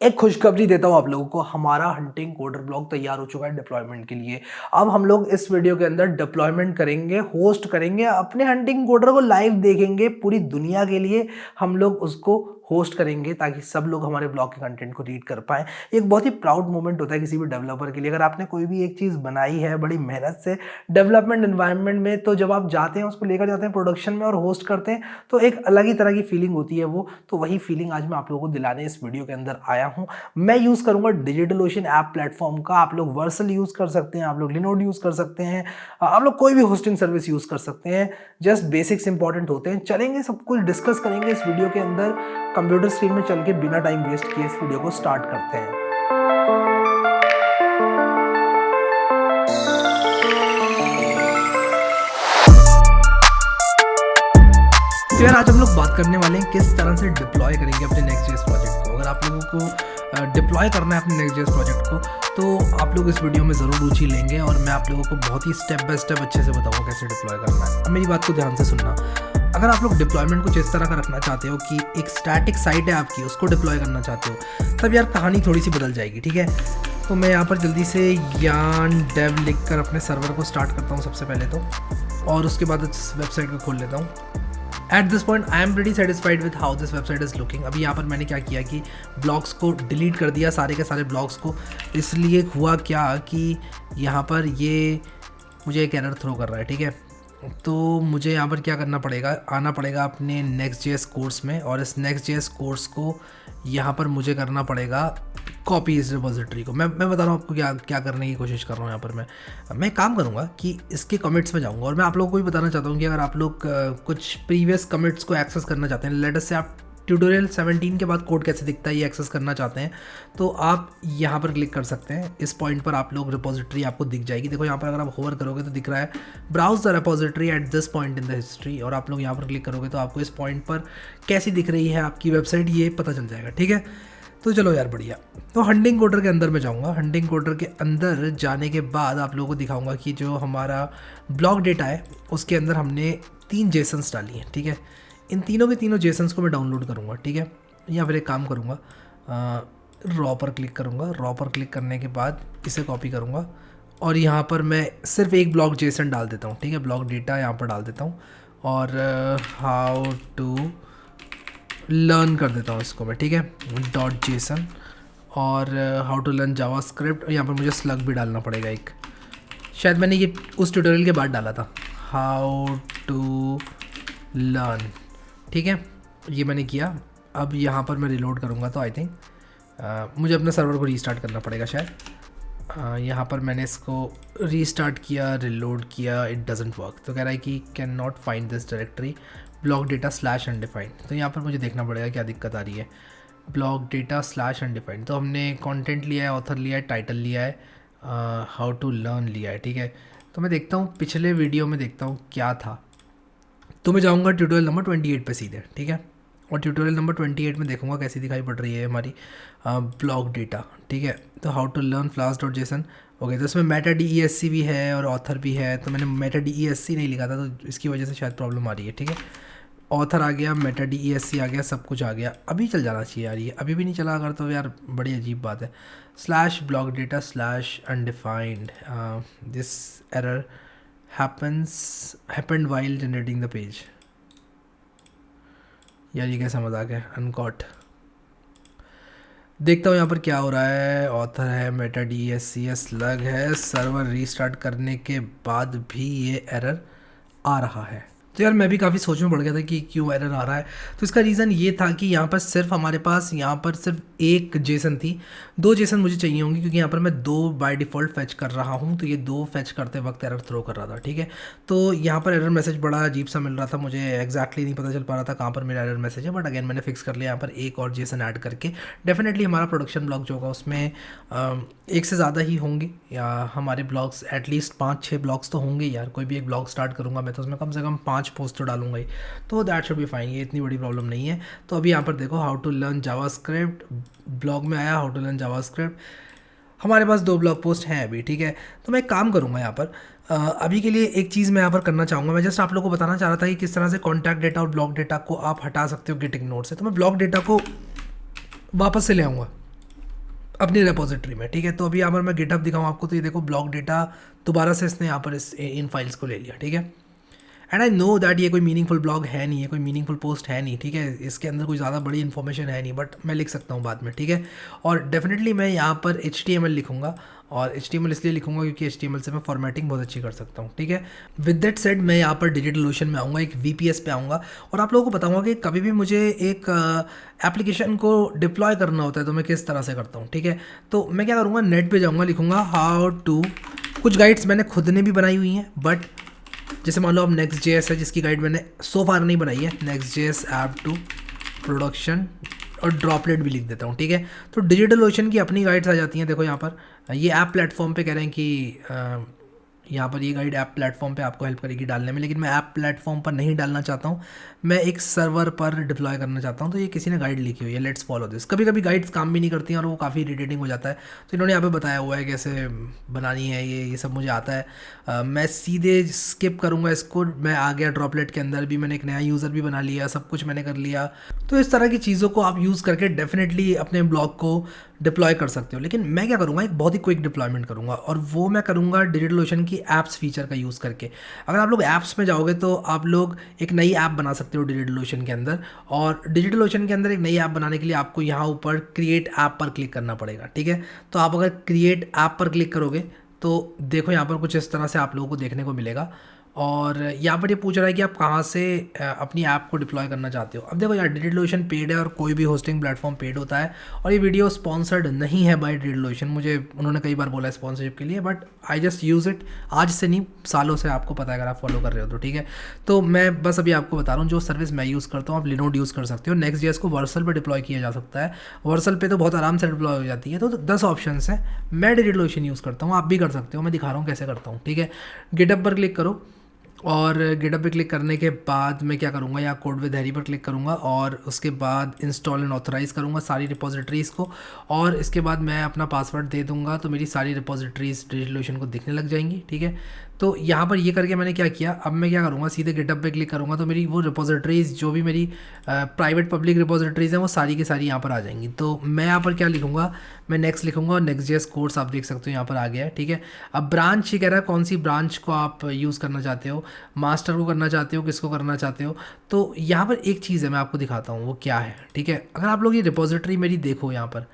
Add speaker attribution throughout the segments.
Speaker 1: एक खुशखबरी देता हूँ आप लोगों को, हमारा हंटिंग कोडर ब्लॉग तैयार हो चुका है डिप्लॉयमेंट के लिए। अब हम लोग इस वीडियो के अंदर डिप्लॉयमेंट करेंगे, होस्ट करेंगे, अपने हंटिंग कोडर को लाइव देखेंगे पूरी दुनिया के लिए। हम लोग उसको होस्ट करेंगे ताकि सब लोग हमारे ब्लॉग के कंटेंट को रीड कर पाएँ। एक बहुत ही प्राउड मोमेंट होता है किसी भी डेवलपर के लिए। अगर आपने कोई भी एक चीज़ बनाई है बड़ी मेहनत से डेवलपमेंट एनवायरनमेंट में, तो जब आप जाते हैं उसको लेकर जाते हैं प्रोडक्शन में और होस्ट करते हैं, तो एक अलग ही तरह की फीलिंग होती है वो। तो वही फीलिंग आज मैं आप लोगों को दिलाने इस वीडियो के अंदर आया हूँ। मैं यूज़ करूँगा डिजिटलओशन ऐप प्लेटफॉर्म का। आप लोग वर्सल यूज़ कर सकते हैं, आप लोग लिनोड यूज़ कर सकते हैं, आप लोग कोई भी होस्टिंग सर्विस यूज़ कर सकते हैं। जस्ट बेसिक्स इंपॉर्टेंट होते हैं। चलेंगे, सब कुछ डिस्कस करेंगे इस वीडियो के अंदर। कंप्यूटर स्क्रीन में चल के बिना टाइम वेस्ट किए इस वीडियो को स्टार्ट करते हैं। तो यार आज हम लोग बात करने वाले हैं किस तरह से डिप्लॉय करेंगे अपने नेक्स्ट.जेएस प्रोजेक्ट को। अगर आप लोगों को डिप्लॉय करना है अपने नेक्स्ट.जेएस प्रोजेक्ट को, तो आप लोग इस वीडियो में ज़रूर रुचि लेंगे और मैं आप लोगों को बहुत ही स्टेप बाय स्टेप अच्छे से बताऊंगा कैसे डिप्लॉय करना है। अब मेरी बात को ध्यान से सुनना। अगर आप लोग डिप्लॉयमेंट कुछ इस तरह का रखना चाहते हो कि एक स्टैटिक साइट है आपकी, उसको डिप्लॉय करना चाहते हो, तब यार कहानी थोड़ी सी बदल जाएगी। ठीक है, तो मैं यहाँ पर जल्दी से yarn dev लिख कर अपने सर्वर को स्टार्ट करता हूँ सबसे पहले तो, और उसके बाद इस वेबसाइट को खोल लेता हूँ। Eight this point I am pretty satisfied with how this website is looking. अभी यहाँ पर मैंने क्या किया कि ब्लॉग्स को डिलीट कर दिया, सारे के सारे ब्लॉग्स को। इसलिए हुआ क्या कि यहाँ पर ये मुझे एक एरर थ्रो कर रहा है। ठीक है, तो मुझे यहाँ पर क्या करना पड़ेगा, आना पड़ेगा अपने नेक्स्ट.जेएस कोर्स में, और इस नेक्स्ट.जेएस कोर्स को यहाँ पर मुझे करना पड़ेगा कॉपी इस रिपोजिटरी को। मैं बता रहा हूँ आपको क्या करने की कोशिश कर रहा हूँ। यहाँ पर मैं काम करूँगा कि इसके कमिट्स में जाऊँगा, और मैं आप लोगों को भी बताना चाहता हूँ कि अगर आप लोग कुछ प्रीवियस कमिट्स को एक्सेस करना चाहते हैं, लेट अस से आप ट्यूटोरियल 17 के बाद कोड कैसे दिखता है ये एक्सेस करना चाहते हैं, तो आप यहाँ पर क्लिक कर सकते हैं। इस पॉइंट पर आप लोग रिपोजिटरी आपको दिख जाएगी। देखो यहाँ पर अगर आप होवर करोगे तो दिख रहा है browse the repository at this point in the history, और आप लोग यहाँ पर क्लिक करोगे तो आपको इस पॉइंट पर कैसी दिख रही है आपकी वेबसाइट ये पता चल जाएगा। ठीक है, तो चलो यार बढ़िया। तो हंटिंग कोडर के अंदर मैं जाऊँगा। हंटिंग कोडर के अंदर जाने के बाद आप लोगों को दिखाऊंगा कि जो हमारा ब्लॉक डेटा है उसके अंदर हमने 3 जेसन्स डाली हैं। ठीक है, इन तीनों के तीनों जेसन्स को मैं डाउनलोड करूँगा। ठीक है, या फिर एक काम करूँगा, रॉ पर क्लिक करूँगा। रॉ पर क्लिक करने के बाद इसे कॉपी करूँगा और यहाँ पर मैं सिर्फ एक ब्लॉक जेसन डाल देता हूँ। ठीक है, ब्लॉक डेटा यहाँ पर डाल देता हूँ और हाउ टू लर्न कर देता हूँ इसको मैं। ठीक है, .json और हाउ टू लर्न जावास्क्रिप्ट। यहाँ पर मुझे स्लग भी डालना पड़ेगा एक, शायद मैंने ये उस ट्यूटोरियल के बाद डाला था, हाउ टू लर्न। ठीक है, ये मैंने किया। अब यहाँ पर मैं रिलोड करूँगा तो आई थिंक मुझे अपने सर्वर को रीस्टार्ट करना पड़ेगा शायद। यहाँ पर मैंने इसको रीस्टार्ट किया, रिलोड किया, इट डजंट वर्क। तो कह रहा है कि can not find this directory block data slash undefined. तो यहाँ पर मुझे देखना पड़ेगा क्या दिक्कत आ रही है। ब्लॉक डेटा स्लैश अनडिफाइंड, तो हमने कंटेंट लिया है, ऑथर लिया है, टाइटल लिया है, हाउ टू लर्न लिया है। ठीक है, तो मैं देखता हूँ पिछले वीडियो में देखता हूँ क्या था। तो मैं जाऊँगा ट्यूटोरियल नंबर 28 पे सीधे। ठीक है, और ट्यूटोरियल नंबर 28 में देखूँगा कैसी दिखाई पड़ रही है हमारी ब्लॉक डेटा। ठीक है, तो how to learn flask.json। Okay, तो इसमें मेटा DESC भी है और ऑथर भी है, तो मैंने मेटा DESC नहीं लिखा था तो इसकी वजह से शायद प्रॉब्लम आ रही है। ठीक है, ऑथर आ गया, मेटा DESC आ गया, सब कुछ आ गया। अभी चल जाना चाहिए यार, ये अभी भी नहीं चला अगर तो यार बड़ी अजीब बात है। Slash block data slash undefined, this error happened while generating the page. यार ये कैसा मजाक है, अनकॉट। देखता हूँ यहाँ पर क्या हो रहा है। ऑथर है, मेटा DESC है, स्लग है, सर्वर रीस्टार्ट करने के बाद भी ये एरर आ रहा है। तो यार मैं भी काफ़ी सोच में पड़ गया था कि क्यों एरर आ रहा है। तो इसका रीज़न ये था कि यहाँ पर सिर्फ हमारे पास यहाँ पर सिर्फ एक जेसन थी, 2 जेसन मुझे चाहिए होंगी क्योंकि यहाँ पर मैं 2 बाय डिफ़ॉल्ट फैच कर रहा हूँ, तो ये 2 फैच करते वक्त एरर थ्रो कर रहा था। ठीक है, तो यहाँ पर एरर मैसेज बड़ा अजीब सा मिल रहा था, मुझे एग्जैक्टली नहीं पता चल पा रहा था कहाँ पर मेरा एरर मैसेज है। बट अगेन मैंने फिक्स कर लिया यहाँ पर एक और जेसन ऐड करके। डेफिनेटली हमारा प्रोडक्शन ब्लॉग जो होगा उसमें एक से ज़्यादा ही होंगे, या हमारे ब्लॉग्स एटलीस्ट 5-6 ब्लॉग्स तो होंगे यार। कोई भी एक ब्लॉग स्टार्ट करूँगा मैं तो उसमें कम से कम 5 पोस्ट तो डालूंगा ही, तो दैट शुड बी फाइन, ये इतनी बड़ी प्रॉब्लम नहीं है। तो अभी यहाँ पर देखो how to learn JavaScript blog में आया, हाउ टू लर्न जावास्क्रिप्ट। हमारे पास 2 ब्लॉग पोस्ट हैं अभी। ठीक है, तो मैं एक काम करूँगा यहाँ पर, अभी के लिए एक चीज़ मैं यहाँ पर करना चाहूँगा। मैं जस्ट आप लोगों को बताना चाह रहा था कि किस तरह से कॉन्टैक्ट डेटा और ब्लॉक डेटा को आप हटा सकते हो गिट इग्नोर से। तो मैं ब्लॉक डेटा को वापस से ले आऊँगा। अपनी रेपोजिटरी में, ठीक है। तो अभी यहाँ पर मैं गिटहब दिखाऊँ आपको, तो ये देखो ब्लॉक डेटा दोबारा से इसने यहाँ पर इन फाइल्स को ले लिया, ठीक है। एंड आई नो दैट ये कोई मीनिंगफुल ब्लॉग है नहीं, है कोई मीनिंगफुल पोस्ट है नहीं, ठीक है। इसके अंदर कोई ज़्यादा बड़ी इन्फॉर्मेशन है नहीं, बट मैं लिख सकता हूँ बाद में, ठीक है। और डेफिनेटली मैं यहाँ पर HTML लिखूँगा, और HTML इसलिए लिखूँगा क्योंकि HTML से मैं फॉर्मेटिंग बहुत अच्छी कर सकता हूँ, ठीक है। विद दैट सेड मैं यहाँ पर डिजिटल में आऊँगा, एक VPS पे आऊँगा, और आप लोगों को बताऊँगा कि कभी भी मुझे एक एप्लीकेशन को डिप्लॉय करना होता है तो मैं किस तरह से करता हूँ, ठीक है। तो मैं क्या करूँगा, नेट पे जाऊँगा, लिखूँगा हाउ टू, कुछ गाइड्स मैंने खुद ने भी बनाई हुई हैं, बट जैसे मान लो अब Next.js है जिसकी गाइड मैंने सो फार नहीं बनाई है, Next.js ऐप टू प्रोडक्शन, और ड्रॉपलेट भी लिख देता हूँ, ठीक है। तो डिजिटल की अपनी गाइड्स आ जाती हैं। देखो यहाँ पर ये ऐप प्लेटफॉर्म पे कह रहे हैं कि यहाँ पर ये गाइड ऐप प्लेटफॉर्म पे आपको हेल्प करेगी डालने में, लेकिन मैं ऐप प्लेटफॉर्म पर नहीं डालना चाहता हूँ, मैं एक सर्वर पर डिप्लॉय करना चाहता हूँ। तो ये किसी ने गाइड लिखी हुई है, लेट्स फॉलो दिस। कभी कभी गाइड्स काम भी नहीं करती हैं और वो काफ़ी इरिटेटिंग हो जाता है, तो इन्होंने यहाँ पे बताया हुआ है कैसे बनानी है, ये सब मुझे आता है। मैं सीधे स्किप करूँगा इसको, मैं आ गया ड्रॉपलेट के अंदर भी, मैंने एक नया यूज़र भी बना लिया, सब कुछ मैंने कर लिया। तो इस तरह की चीज़ों को आप यूज़ करके डेफिनेटली अपने ब्लॉग को डिप्लॉय कर सकते हो। लेकिन मैं क्या करूँगा, एक बहुत ही क्विक डिप्लॉयमेंट करूँगा, और वो मैं करूँगा डिजिटल की ऐप्स फीचर का यूज़ करके। अगर आप लोग ऐप्स में जाओगे तो आप लोग एक नई ऐप बना सकते हो डिजिटल के अंदर, और डिजिटल के अंदर एक नई ऐप बनाने के लिए आपको यहाँ ऊपर क्रिएट ऐप पर क्लिक करना पड़ेगा, ठीक है। तो आप अगर क्रिएट ऐप पर क्लिक करोगे तो देखो यहाँ पर कुछ इस तरह से आप लोगों को देखने को मिलेगा, और यहाँ पर ये पूछ रहा है कि आप कहाँ से अपनी ऐप को डिप्लॉय करना चाहते हो। अब देखो यार, डिजिटल पेड है और कोई भी होस्टिंग प्लेटफॉर्म पेड होता है, और ये वीडियो स्पॉन्सर्ड नहीं है बाय डिजिटल। मुझे उन्होंने कई बार बोला है स्पॉन्सरशिप के लिए, but I just use it, आज से नहीं सालों से, आपको पता है अगर आप फॉलो कर रहे हो तो, ठीक है। तो मैं बस अभी आपको बता रहा हूँ जो सर्विस मैं यूज़ करता हूँ, आप लिनोड यूज़ कर सकते हो। Next.js को वर्सल पर डिप्लॉय किया जा सकता है, वर्सल पे तो बहुत आराम से डिप्लॉय हो जाती है। तो 10 ऑप्शन है, मैं डिजिटल यूज़ करता हूँ, आप भी कर सकते हो, मैं दिखा रहा हूँ कैसे करता हूँ, ठीक है। गिटहब पर क्लिक करो, और गिटहब पे क्लिक करने के बाद मैं क्या करूँगा, या कोड विद हैरी पर क्लिक करूँगा, और उसके बाद इंस्टॉल एंड ऑथराइज़ करूँगा सारी रिपोजिटरीज़ को, और इसके बाद मैं अपना पासवर्ड दे दूँगा, तो मेरी सारी रिपोजिटरीज़ डिजिटल को दिखने लग जाएंगी, ठीक है। तो यहाँ पर ये करके मैंने क्या किया, अब मैं क्या करूँगा, सीधे गिटहब पे क्लिक करूँगा, तो मेरी वो रिपोजिटरीज़ जो भी मेरी प्राइवेट पब्लिक रिपोजिटरीज़ हैं वो सारी की सारी यहाँ पर आ जाएंगी। तो मैं यहाँ पर क्या लिखूँगा, मैं नेक्स्ट लिखूँगा, और Next.js कोर्स आप देख सकते हो यहाँ पर आ गया है, ठीक है। अब ब्रांच ये कह रहा है कौन सी ब्रांच को आप यूज़ करना चाहते हो, मास्टर को करना चाहते हो, किसको करना चाहते हो। तो यहाँ पर एक चीज़ है, मैं आपको दिखाता हूँ वो क्या है, ठीक है। अगर आप लोग ये रिपोजिटरी मेरी देखो यहाँ पर,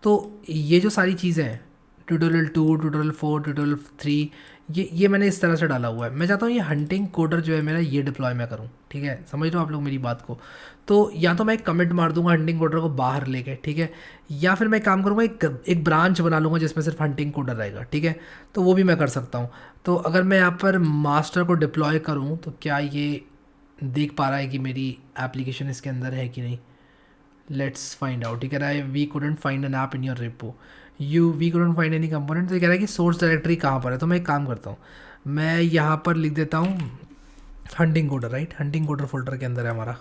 Speaker 1: तो ये जो सारी चीज़ें हैं, ट्यूटोरियल 2, ट्यूटोरियल 4, ट्यूटोरियल 3, ये मैंने इस तरह से डाला हुआ है। मैं चाहता हूँ ये हंटिंग कोडर जो है मेरा, ये डिप्लॉय मैं करूँ, ठीक है। समझ लो आप लोग मेरी बात को। तो या तो मैं एक कमेंट मार दूंगा हंटिंग कोडर को बाहर लेके, ठीक है, या फिर मैं काम करूँगा एक ब्रांच बना लूँगा जिसमें सिर्फ हंटिंग कोडर रहेगा, ठीक है। तो वो भी मैं कर सकता हूँ। तो अगर मैं यहाँ पर मास्टर को डिप्लॉय करूँ तो क्या ये देख पा रहा है कि मेरी एप्लीकेशन इसके अंदर है कि नहीं। Let's find out. ठीक है, we couldn't find an app in your repo, we couldn't find any component. तो कह रहा है कि सोर्स डायरेक्टरी कहाँ पर है। तो मैं एक काम करता हूँ, मैं यहाँ पर लिख देता हूँ hunting coder, right, hunting coder folder के अंदर है हमारा।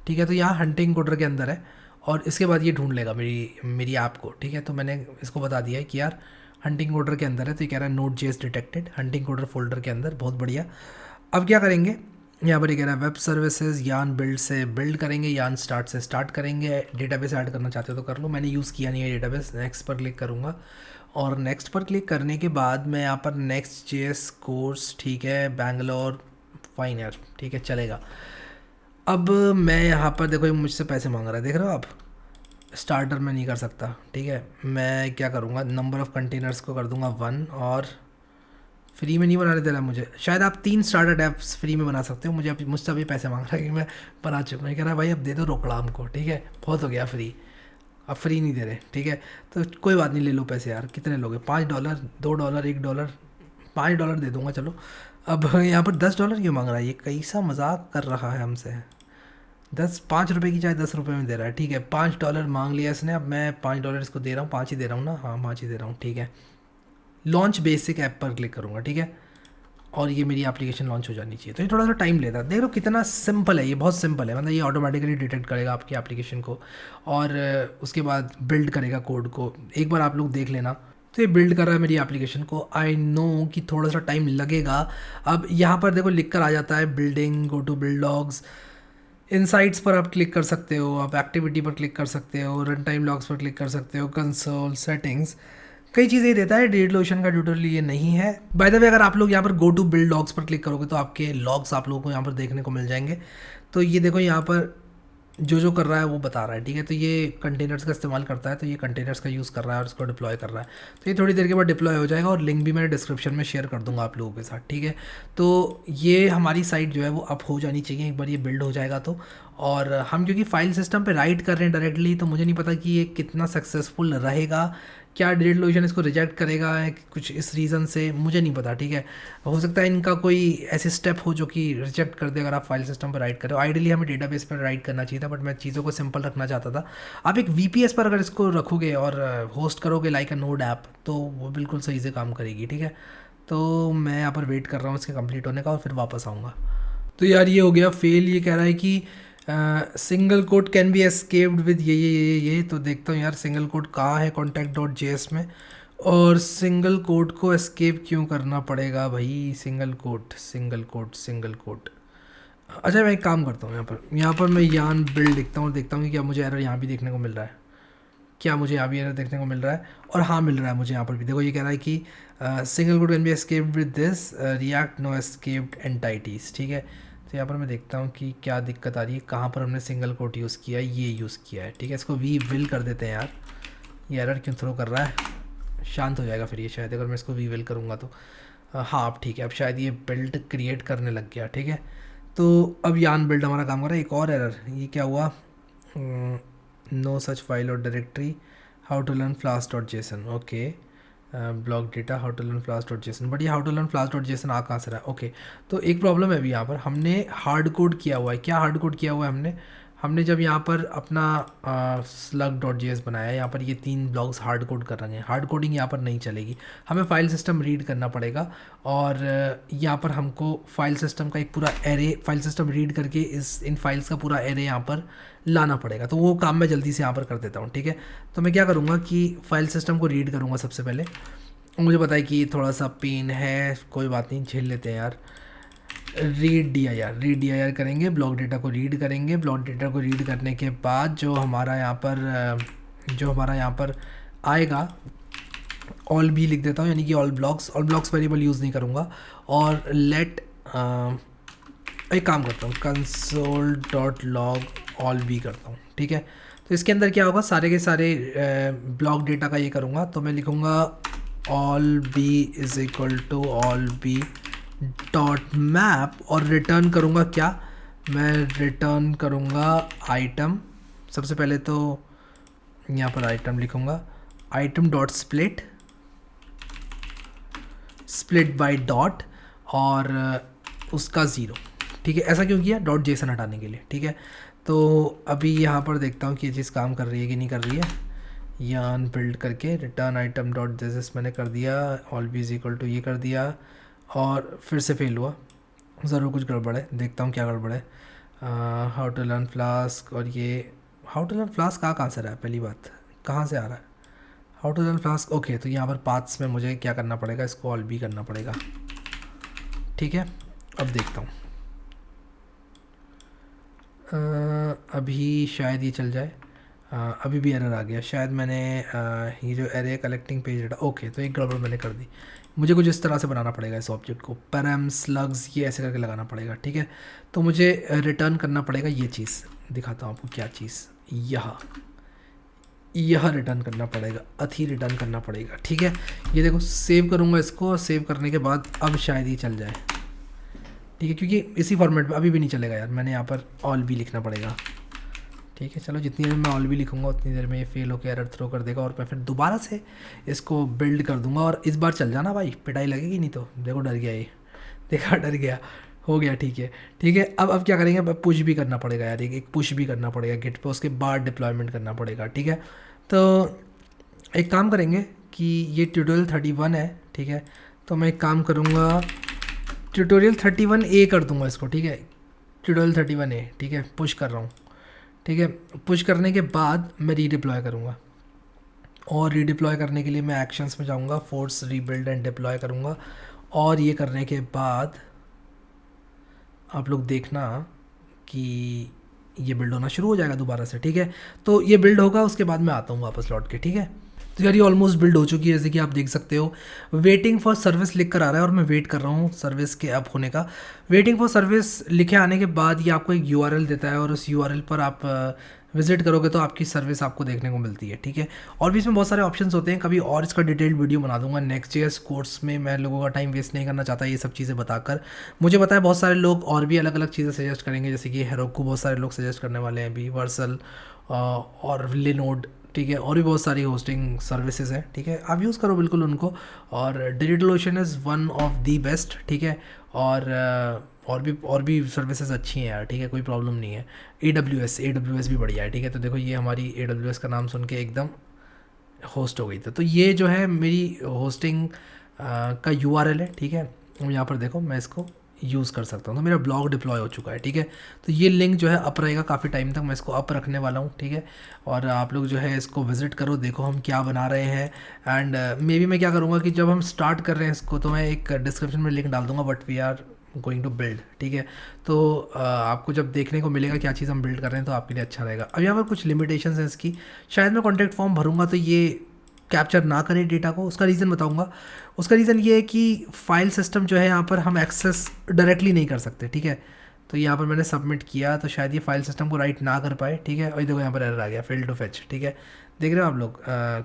Speaker 1: ठीक है, तो यहाँ हंटिंग कोडर के अंदर है और इसके बाद ये ढूंढ लेगा मेरी ऐप को। ठीक है, तो मैंने इसको बता दिया है कि यार हंटिंग कोडर के अंदर है। तो ये कह रहा है Node.js detected hunting coder folder के अंदर। बहुत बढ़िया। अब क्या करेंगे, यहाँ पर ये कह रहा है वेब सर्विसेज यान बिल्ड से बिल्ड करेंगे, यान स्टार्ट से स्टार्ट करेंगे। डेटाबेस ऐड करना चाहते हो तो कर लो, मैंने यूज़ किया नहीं है डेटाबेस। नेक्स्ट पर क्लिक करूँगा और नेक्स्ट पर क्लिक करने के बाद मैं यहाँ पर Next.js कोर्स, ठीक है, बैंगलोर, फाइन यार, ठीक है, चलेगा। अब मैं यहाँ पर देखो ये मुझसे पैसे मांग रहा है, देख रहे हो आप। स्टार्टर में नहीं कर सकता, ठीक है। मैं क्या करूँगा, नंबर ऑफ़ कंटेनर्स को कर दूँगा 1 और फ्री में नहीं बनाने दे रहा है मुझे। शायद आप 3 स्टार्टर ऐप्स फ्री में बना सकते हो। मुझसे अभी पैसे मांग रहा है कि मैं बना चुका हूँ। कह रहा है भाई अब दे दो रोकड़ा हमको, ठीक है, बहुत हो गया फ्री, अब फ्री नहीं दे रहे, ठीक है। तो कोई बात नहीं, ले लो पैसे यार, कितने लोगे, $5, $2, $1, $5 दे दूँगा, चलो। अब यहाँ पर $10 क्यों मांग रहा है, ये कैसा मजाक कर रहा है हमसे। 5 रुपये की चाय 10 रुपये में दे रहा है, ठीक है। $5 मांग लिया इसने, अब मैं $5 इसको दे रहा हूँ, 5 ही दे रहा हूँ ना, हाँ 5 ही दे रहा हूँ, ठीक है। लॉन्च बेसिक ऐप पर क्लिक करूँगा, ठीक है, और ये मेरी एप्लीकेशन लॉन्च हो जानी चाहिए। तो ये थोड़ा सा टाइम लेता है, देख लो कितना सिंपल है, ये बहुत सिंपल है। मतलब ये ऑटोमेटिकली डिटेक्ट करेगा आपकी एप्लीकेशन को और उसके बाद बिल्ड करेगा कोड को। एक बार आप लोग देख लेना। तो ये बिल्ड कर रहा है मेरी एप्लीकेशन को। आई नो कि थोड़ा सा टाइम लगेगा। अब यहाँ पर देखो लिख कर आ जाता है building, go to build logs, insights पर आप क्लिक कर सकते हो, आप एक्टिविटी पर क्लिक कर सकते हो, रन टाइम लॉग्स पर क्लिक कर सकते हो, कंसोल सेटिंग्स, कई चीज़ें देता है। DigitalOcean का ट्यूटोरियल ये नहीं है। बाय द वे, अगर आप लोग यहाँ पर गो टू बिल्ड लॉग्स पर क्लिक करोगे तो आपके लॉग्स आप लोगों को यहाँ पर देखने को मिल जाएंगे। तो ये देखो यहाँ पर जो जो कर रहा है वो बता रहा है, ठीक है। तो ये कंटेनर्स का इस्तेमाल करता है, तो ये कंटेनर्स का यूज़ कर रहा है और इसको डिप्लॉय कर रहा है। तो ये थोड़ी देर के बाद डिप्लॉय हो जाएगा और लिंक भी मैंने डिस्क्रिप्शन में शेयर कर दूंगा आप लोगों के साथ, ठीक है। तो ये हमारी साइट जो है वो अप हो जानी चाहिए एक बार ये बिल्ड हो जाएगा तो। और हम क्योंकि फाइल सिस्टम पे राइट कर रहे हैं डायरेक्टली, तो मुझे नहीं पता कि ये कितना सक्सेसफुल रहेगा, क्या DigitalOcean इसको रिजेक्ट करेगा कुछ इस रीज़न से, मुझे नहीं पता, ठीक है। हो सकता है इनका कोई ऐसे स्टेप हो जो कि रिजेक्ट कर दे अगर आप फाइल सिस्टम पर राइट करो। आइडियली हमें डेटाबेस पर राइट करना चाहिए था, बट मैं चीज़ों को सिंपल रखना चाहता था। आप एक VPS पर अगर इसको रखोगे और होस्ट करोगे लाइक अ नोड ऐप, तो वो बिल्कुल सही से काम करेगी, ठीक है। तो मैं यहाँ पर वेट कर रहा हूँ इसके कंप्लीट होने का और फिर वापस आऊँगा। तो यार ये हो गया फेल। ये कह रहा है कि single quote can be escaped with ये। तो देखता हूँ यार सिंगल कोट कहाँ है contact.js में, और सिंगल कोट को एस्केप क्यों करना पड़ेगा भाई। Single quote. अच्छा मैं एक काम करता हूँ, यहाँ पर मैं यान बिल्ड लिखता हूँ और देखता हूँ कि क्या मुझे एरर यहाँ भी देखने को मिल रहा है, क्या मुझे यहाँ भी एरर देखने को मिल रहा है। और हाँ मिल रहा है मुझे यहाँ पर भी। देखो ये कह रहा है कि single quote can be escaped with this react no escaped entities, ठीक है। तो यहाँ पर मैं देखता हूँ कि क्या दिक्कत आ रही है, कहाँ पर हमने सिंगल कोट यूज़ किया है, ये यूज़ किया है, ठीक है। इसको वी विल कर देते हैं यार, ये एरर क्यों थ्रो कर रहा है, शांत हो जाएगा फिर ये शायद अगर मैं इसको वी विल करूँगा तो। हाँ अब ठीक है, अब शायद ये बिल्ड क्रिएट करने लग गया, ठीक है। तो अब यान बिल्ड हमारा काम कर रहा है। एक और एरर, ये क्या हुआ, नो सच फाइल और directory, how to learn flask.json, okay. Block data, how to learn flask.json, but ये हाउ टू लर्न flask.json आ कहाँ से रहा है, ओके। तो एक प्रॉब्लम है अभी यहाँ पर, हमने हार्ड कोड किया हुआ है। क्या हार्ड कोड किया हुआ है हमने जब यहाँ पर अपना slug.js बनाया है, यहाँ पर ये 3 ब्लॉक्स हार्ड कोड कर रहे हैं। हार्ड कोडिंग यहाँ पर नहीं चलेगी, हमें फाइल सिस्टम रीड करना पड़ेगा। और यहाँ पर हमको फाइल सिस्टम का एक पूरा एरे, फाइल सिस्टम रीड करके इन फाइल्स का पूरा एरे यहाँ पर लाना पड़ेगा। तो वो काम मैं जल्दी से यहाँ पर कर देता हूँ, ठीक है। तो मैं क्या करूँगा कि फाइल सिस्टम को रीड करूँगा सबसे पहले। मुझे पता है कि थोड़ा सा पेन है, कोई बात नहीं, झेल लेते हैं यार। रीड dir करेंगे, ब्लॉक डेटा को रीड करेंगे। ब्लॉक डेटा को रीड करने के बाद जो हमारा यहाँ पर आएगा, ऑल भी लिख देता हूँ, यानी कि ऑल ब्लॉक्स वेरिएबल यूज़ नहीं करूँगा। और लेट एक काम करता हूँ, console.log ऑल भी करता हूँ, ठीक है। तो इसके अंदर क्या होगा, सारे के सारे ब्लॉक डेटा का ये करूँगा। तो मैं लिखूँगा all B is equal to all B dot map, और रिटर्न करूँगा क्या, मैं रिटर्न करूँगा आइटम। सबसे पहले तो यहाँ पर आइटम लिखूँगा, item dot split by dot, और उसका 0, ठीक है। ऐसा क्यों किया, .json हटाने के लिए, ठीक है। तो अभी यहाँ पर देखता हूँ कि ये चीज़ काम कर रही है कि नहीं कर रही है। यान बिल्ड करके रिटर्न आइटम डॉट दिस मैंने कर दिया, all B is equal to ये कर दिया, और फिर से फेल हुआ। ज़रूर कुछ गड़बड़ है, देखता हूँ क्या गड़बड़ है। हाउ टू लर्न फ्लास्क, और ये हाउ टू लर्न फ्लास्क कहाँ से रहा है, पहली बात कहाँ से आ रहा है how to learn flask, okay. तो यहाँ पर पाथ्स में मुझे क्या करना पड़ेगा, इसको ऑल बी करना पड़ेगा, ठीक है। अब देखता हूँ, अभी शायद ये चल जाए। अभी भी एरर आ गया, शायद मैंने ये जो array collecting page data, okay. तो एक गड़बड़ मैंने कर दी, मुझे कुछ इस तरह से बनाना पड़ेगा इस ऑब्जेक्ट को, पैरम स्लग्स ये ऐसे करके लगाना पड़ेगा, ठीक है। तो मुझे रिटर्न करना पड़ेगा ये चीज़, दिखाता हूँ आपको क्या चीज़, यह रिटर्न करना पड़ेगा, रिटर्न करना पड़ेगा, ठीक है। ये देखो, सेव करूँगा इसको, सेव करने के बाद अब शायद ये चल जाए, ठीक है। क्योंकि इसी फॉर्मेट में अभी भी नहीं चलेगा यार, मैंने यहाँ पर ऑल भी लिखना पड़ेगा, ठीक है। चलो जितनी देर में मैं ऑल भी लिखूँगा उतनी देर में ये फेल होकर एरर थ्रो कर देगा, और मैं फिर दोबारा से इसको बिल्ड कर दूंगा। और इस बार चल जाना भाई, पिटाई लगेगी नहीं तो। देखो डर गया ये, देखा डर गया, हो गया, ठीक है, ठीक है। अब क्या करेंगे, अब पुश भी करना पड़ेगा यार, एक पुश भी करना पड़ेगा गिट पे, उसके बाद डिप्लॉयमेंट करना पड़ेगा, ठीक है। तो एक काम करेंगे कि ये ट्यूटोरियल 31 है, ठीक है। तो मैं एक काम करूँगा, ट्यूटोरियल 31A कर दूँगा इसको, ठीक है। ट्यूटोरियल 31A, ठीक है, पुश कर रहा हूँ, ठीक है। पुश करने के बाद मैं रीडिप्लॉय करूँगा, और रीडिप्लॉय करने के लिए मैं एक्शंस में जाऊँगा, फोर्स रीबिल्ड एंड डिप्लॉय करूँगा। और ये करने के बाद आप लोग देखना कि ये बिल्ड होना शुरू हो जाएगा दोबारा से, ठीक है। तो ये बिल्ड होगा, उसके बाद मैं आता हूँ वापस लौट के, ठीक है। तो यार ये ऑलमोस्ट बिल्ड हो चुकी है, जैसे कि आप देख सकते हो। वेटिंग फॉर सर्विस लिख कर आ रहा है और मैं वेट कर रहा हूँ सर्विस के अप होने का। वेटिंग फॉर सर्विस लिखे आने के बाद ये आपको एक यूआरएल देता है और उस यूआरएल पर आप विजिट करोगे तो आपकी सर्विस आपको देखने को मिलती है, ठीक है। और भी इसमें बहुत सारे ऑप्शंस होते हैं, कभी और इसका डिटेल्ड वीडियो बना दूंगा Next.js कोर्स में। मैं लोगों का टाइम वेस्ट नहीं करना चाहता ये सब चीज़ें बताकर। मुझे पता है बहुत सारे लोग और भी अलग अलग चीज़ें सजेस्ट करेंगे, जैसे कि हेरोकू बहुत सारे लोग सजेस्ट करने वाले हैं अभी, वर्सल और लिनोड, ठीक है। और भी बहुत सारी होस्टिंग सर्विसेज हैं, ठीक है। आप यूज़ करो बिल्कुल उनको। और DigitalOcean is one of the best, ठीक है। और भी सर्विसेज अच्छी हैं यार, ठीक है, कोई प्रॉब्लम नहीं है। AWS भी बढ़िया है, ठीक है। तो देखो ये हमारी AWS का नाम सुन के एकदम होस्ट हो गई थी। तो ये जो है मेरी होस्टिंग का URL है, ठीक है। यहाँ पर देखो मैं इसको यूज़ कर सकता हूँ। तो मेरा ब्लॉग डिप्लॉय हो चुका है, ठीक है। तो ये लिंक जो है अप रहेगा काफ़ी टाइम तक, मैं इसको अप रखने वाला हूँ, ठीक है। और आप लोग जो है इसको विज़िट करो, देखो हम क्या बना रहे हैं। एंड मे बी मैं क्या करूँगा कि जब हम स्टार्ट कर रहे हैं इसको, तो मैं एक डिस्क्रिप्शन में लिंक डाल दूँगा, but we are going to build, ठीक है। तो आपको जब देखने को मिलेगा क्या चीज़ हम बिल्ड कर रहे हैं तो आपके लिए अच्छा रहेगा। अब यहाँ पर कुछ लिमिटेशंस हैं इसकी। शायद मैं कॉन्टैक्ट फॉर्म भरूँगा तो ये कैप्चर ना करें डेटा को, उसका रीज़न बताऊंगा। उसका रीज़न ये है कि फाइल सिस्टम जो है यहाँ पर हम एक्सेस डायरेक्टली नहीं कर सकते, ठीक है। तो यहाँ पर मैंने सबमिट किया तो शायद ये फाइल सिस्टम को राइट ना कर पाए, ठीक है। और देखो यहाँ पर एरर आ गया, फेल टू फेच, ठीक है। देख रहे हो आप लोग,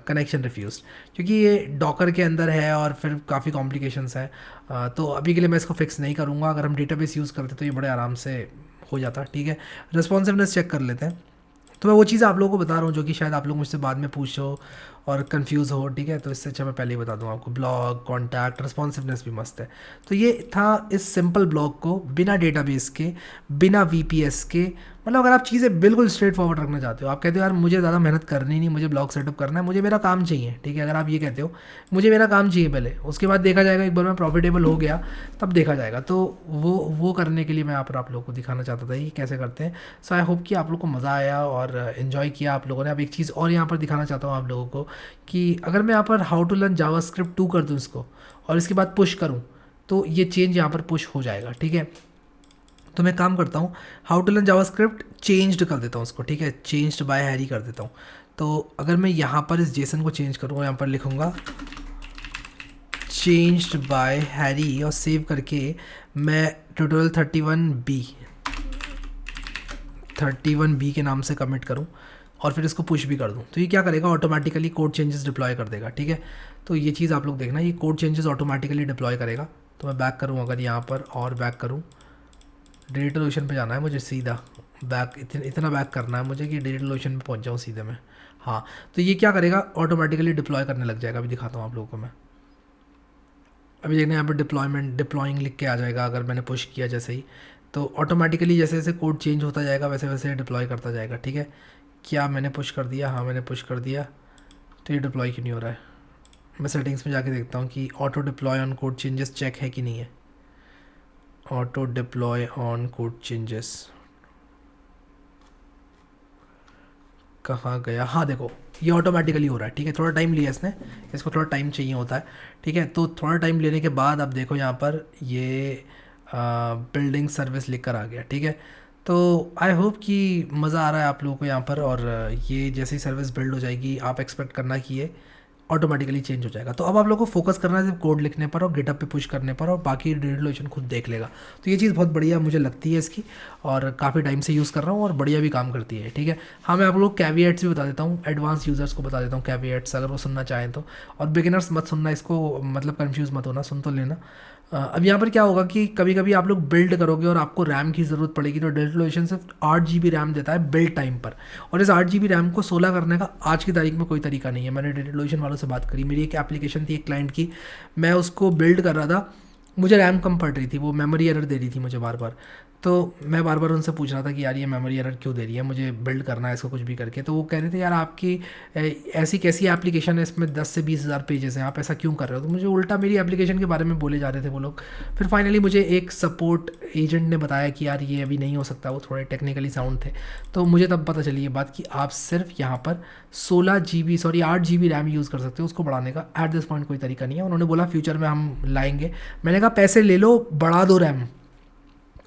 Speaker 1: कनेक्शन रिफ्यूज, क्योंकि ये डॉकर के अंदर है और फिर काफ़ी कॉम्प्लिकेशंस हैं। तो अभी के लिए मैं इसको फिक्स नहीं करूँगा। अगर हम डेटाबेस यूज़ करते तो ये बड़े आराम से हो जाता, ठीक है। रिस्पॉन्सिवनेस चेक कर लेते हैं। तो मैं वो चीज़ आप लोगों को बता रहा हूँ जो कि शायद आप लोग मुझसे बाद में पूछो और कंफ्यूज हो, ठीक है। तो इससे अच्छा मैं पहले ही बता दूँ आपको। ब्लॉग, कॉन्टैक्ट, रिस्पॉन्सिवनेस भी मस्त है। तो ये था इस सिंपल ब्लॉग को बिना डेटाबेस के, बिना VPS के, मतलब अगर आप चीज़ें बिल्कुल स्ट्रेट फॉरवर्ड रखना चाहते हो, आप कहते हो यार मुझे ज़्यादा मेहनत करनी नहीं, मुझे ब्लॉग सेटअप करना है, मुझे मेरा काम चाहिए, ठीक है। अगर आप ये कहते हो मुझे मेरा काम चाहिए पहले, उसके बाद देखा जाएगा, एक बार मैं प्रॉफिटेबल हो गया तब देखा जाएगा। तो वो करने के लिए मैं यहाँ पर आप लोगों को दिखाना चाहता था कि कैसे करते हैं। सो आई होप कि आप लोग को मज़ा आया और इन्जॉय किया आप लोगों ने। अब एक चीज़ और यहाँ पर दिखाना चाहता हूँ आप लोगों को कि अगर मैं यहाँ पर हाउ टू लर्न जावास्क्रिप्ट 2 कर दूँ इसको और इसके बाद पुश करूँ तो ये चेंज यहाँ पर पुश हो जाएगा, ठीक है। तो मैं काम करता हूँ, how to learn JavaScript changed कर देता हूँ उसको, ठीक है। चेंज्ड बाय हैरी कर देता हूँ। तो अगर मैं यहाँ पर इस जेसन को चेंज करूँगा, यहाँ पर लिखूँगा चेंज्ड बाय हैरी और सेव करके मैं ट्यूटोरियल 31B के नाम से कमिट करूँ और फिर इसको पुश भी कर दूँ, तो ये क्या करेगा, ऑटोमेटिकली कोड चेंजेस डिप्लॉय कर देगा, ठीक है। तो ये चीज़ आप लोग देखना, ये कोड चेंजेस ऑटोमेटिकली डिप्लॉय करेगा। तो मैं बैक करूँ, अगर यहाँ पर और बैक करूँ, DigitalOcean पे जाना है मुझे सीधा बैक, इतना बैक करना है मुझे कि DigitalOcean पे पहुँच जाऊँ सीधे में। हाँ, तो ये क्या करेगा, ऑटोमेटिकली डिप्लॉय करने लग जाएगा। अभी दिखाता हूँ आप लोगों को मैं। अभी देखना यहाँ पर डिप्लॉइंग लिख के आ जाएगा अगर मैंने पुश किया जैसे ही। तो ऑटोमेटिकली जैसे जैसे कोड चेंज होता जाएगा वैसे वैसे डिप्लॉय करता जाएगा, ठीक है। क्या मैंने पुश कर दिया? हाँ मैंने पुश कर दिया। तो ये डिप्लॉय क्यों नहीं हो रहा है? मैं सेटिंग्स में जाके देखता हूँ कि auto deploy on code changes check है कि नहीं है। Auto deploy on code changes कहाँ गया? हाँ देखो, ये ऑटोमेटिकली हो रहा है, ठीक है। थोड़ा टाइम लिया इसने, इसको थोड़ा टाइम चाहिए होता है, ठीक है। तो थोड़ा टाइम लेने के बाद अब देखो यहाँ पर ये बिल्डिंग सर्विस लिख कर आ गया, ठीक है। तो आई होप कि मज़ा आ रहा है आप लोगों को यहाँ पर। और ये जैसी सर्विस बिल्ड हो जाएगी आप एक्सपेक्ट करना कि ये ऑटोमेटिकली चेंज हो जाएगा। तो अब आप लोगों को फोकस करना है सिर्फ कोड लिखने पर और गिटहब पे पुश करने पर, और बाकी DigitalOcean खुद देख लेगा। तो ये चीज़ बहुत बढ़िया मुझे लगती है इसकी, और काफ़ी टाइम से यूज़ कर रहा हूँ और बढ़िया भी काम करती है, ठीक है। हाँ मैं आप लोग कैविएट्स भी बता देता हूँ, एडवांस यूज़र्स को बता देता हूँ कैविएट्स, अगर वो सुनना चाहें तो। और बिगिनर्स मत सुनना इसको, मतलब कन्फ्यूज़ मत होना, सुन तो लेना। अब यहाँ पर क्या होगा कि कभी कभी आप लोग बिल्ड करोगे और आपको रैम की ज़रूरत पड़ेगी, तो DigitalOcean सिर्फ 8 GB रैम देता है बिल्ड टाइम पर, और इस 8 GB रैम को 16 करने का आज की तारीख में कोई तरीका नहीं है। मैंने DigitalOcean वालों से बात करी, मेरी एक एप्लीकेशन थी एक क्लाइंट की, मैं उसको बिल्ड कर रहा था, मुझे रैम कम पड़ रही थी, वो मेमोरी एरर दे रही थी मुझे बार बार। तो मैं बार बार उनसे पूछ रहा था कि यार ये मेमोरी एरर क्यों दे रही है, मुझे बिल्ड करना है इसको कुछ भी करके। तो वो कह रहे थे यार आपकी ऐसी कैसी एप्लीकेशन है, इसमें 10 से 20 हज़ार पेजेस हैं, आप ऐसा क्यों कर रहे हो। तो मुझे उल्टा मेरी एप्लीकेशन के बारे में बोले जा रहे थे वो लोग। फिर फाइनली मुझे एक सपोर्ट एजेंट ने बताया कि यार ये अभी नहीं हो सकता, वो थोड़े टेक्निकली साउंड थे। तो मुझे तब पता चली ये बात कि आप सिर्फ यहाँ पर 8 GB रैम यूज़ कर सकते हो, उसको बढ़ाने का एट दिस पॉइंट कोई तरीका नहीं है। उन्होंने बोला फ्यूचर में हम लाएंगे, मैंने कहा पैसे ले लो बढ़ा दो रैम,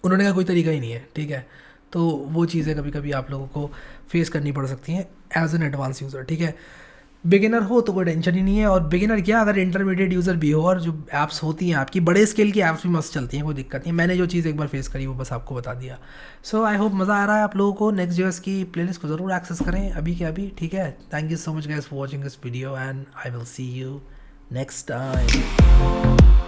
Speaker 1: उन्होंने कहा कोई तरीका ही नहीं है, ठीक है। तो वो चीज़ें कभी कभी आप लोगों को फेस करनी पड़ सकती हैं एज एन एडवांस यूज़र, ठीक है। बिगिनर हो तो कोई टेंशन ही नहीं है, और बिगिनर क्या, अगर इंटरमीडिएट यूज़र भी हो और जो ऐप्स होती हैं आपकी, बड़े स्केल की ऐप्स भी मस्त चलती हैं, कोई दिक्कत नहीं। मैंने जो चीज़ एक बार फेस करी वो बस आपको बता दिया। सो आई होप मज़ा आ रहा है आप लोगों को। नेक्स्ट जेएस की प्लेलिस्ट को ज़रूर एक्सेस करें अभी के अभी, ठीक है। Thank you so much guys for watching this video and I will see you next time.